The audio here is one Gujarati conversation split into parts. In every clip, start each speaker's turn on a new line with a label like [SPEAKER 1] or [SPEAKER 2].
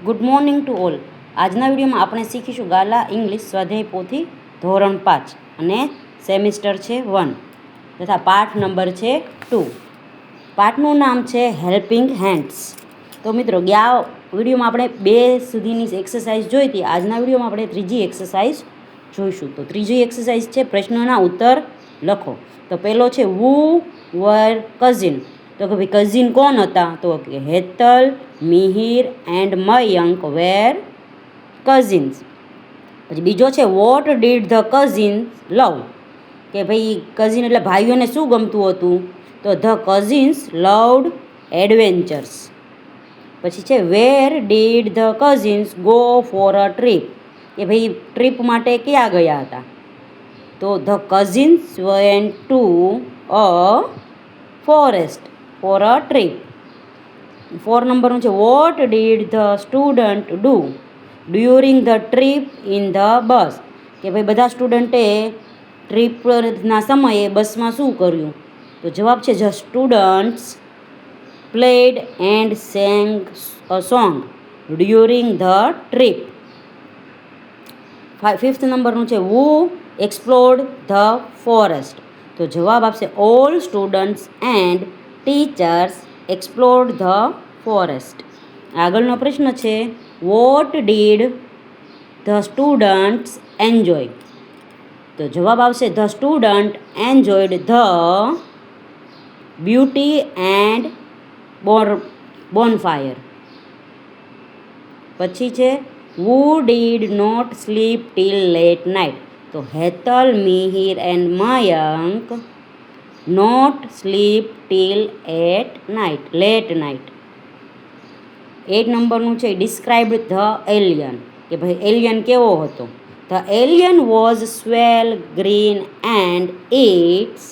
[SPEAKER 1] Good morning to all. આજના વિડીયોમાં આપણે શીખીશું ગાલા ઇંગ્લિશ સ્વાધ્યાય પોથી ધોરણ 5 અને સેમિસ્ટર છે 1 તથા પાઠ નંબર છે 2. પાઠનું નામ છે હેલ્પિંગ હેન્ડ્સ. તો મિત્રો ગયા વિડીયોમાં આપણે 2 સુધીની એક્સરસાઇઝ જોઈ હતી. આજના વિડીયોમાં આપણે ત્રીજી એક્સરસાઇઝ જોઈશું. તો ત્રીજી એક્સરસાઇઝ છે પ્રશ્નના ઉત્તર લખો. તો પહેલો છે વુ વર કઝિન. તો કે ભાઈ કઝિન કોણ હતા? તો કે Hetal, Mihir and Mayank were cousins. પછી બીજો છે વોટ ડીડ ધ કઝિન્સ લવ. કે ભાઈ કઝિન એટલે ભાઈઓને શું ગમતું હતું? તો ધ કઝિન્સ લવડ એડવેન્ચર્સ. પછી છે where did the cousins go for a trip. કે ભાઈ ટ્રીપ માટે ક્યાં ગયા હતા? તો the cousins went to a forest for a trip. 4 નંબરનું છે what did the student do during the trip in the bus. કે ભાઈ બધા સ્ટુડન્ટે ટ્રીપના સમયે બસમાં શું કર્યું? તો જવાબ છે the students played and sang a song during the trip. 5th નંબરનું છે વુ એક્સપ્લોર્ડ ધ ફોરેસ્ટ. તો જવાબ આપશે all students and teachers explored the forest. આગળનો પ્રશ્ન છે what did the students enjoy. તો જવાબ આવશે the student enjoyed the beauty and bonfire. પછી છે who did not sleep till late night. તો Hetal, Mihir and Mayank not sleep till late night. 8 નંબરનું છે ડિસ્ક્રાઇબ ધ એલિયન. કે ભાઈ એલિયન કેવો હતો? The alien was swell green and its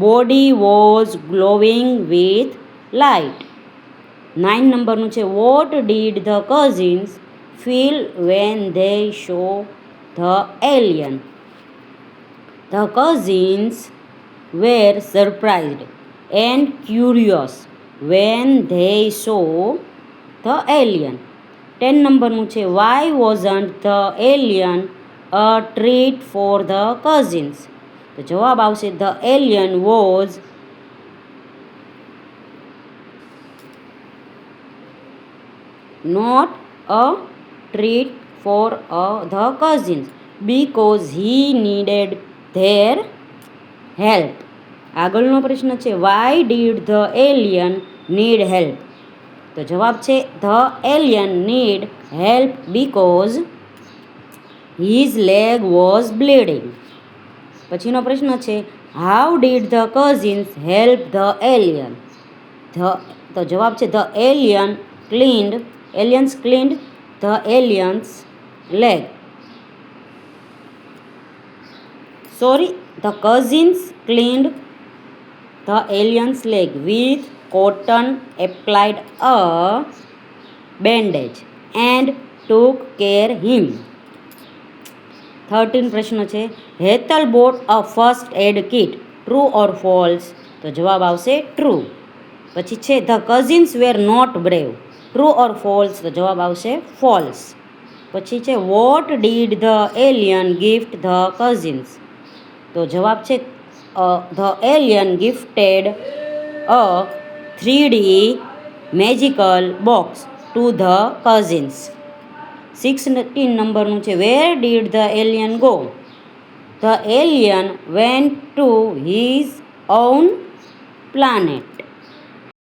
[SPEAKER 1] body was glowing with light. 9 નંબરનું છે what did the cousins feel when they saw the alien. The cousins were surprised and curious when they saw the alien. 10 નંબરનું છે why wasn't the alien a treat for the cousins. તો જવાબ આવશે the alien was not a treat for the cousins because he needed their help. આગળનો પ્રશ્ન છે why did the alien need help. તો જવાબ છે the alien need help because his leg was bleeding. પછીનો પ્રશ્ન છે how did the cousins help the alien. તો જવાબ છે the aliens cleaned the alien's leg. The cousins cleaned the alien's leg with cotton, applied a bandage and took care him. 13 પ્રશ્ન છે Hetal bought a first aid kit. True or false? તો જવાબ આવશે ટ્રુ. પછી છે the cousins were not brave. True or false? તો જવાબ આવશે ફોલ્સ. પછી છે what did the alien gift the cousins. તો જવાબ છે the alien gifted a 3D magical box to the cousins. 16 નંબરનું છે where did the alien go. The alien went to his own planet.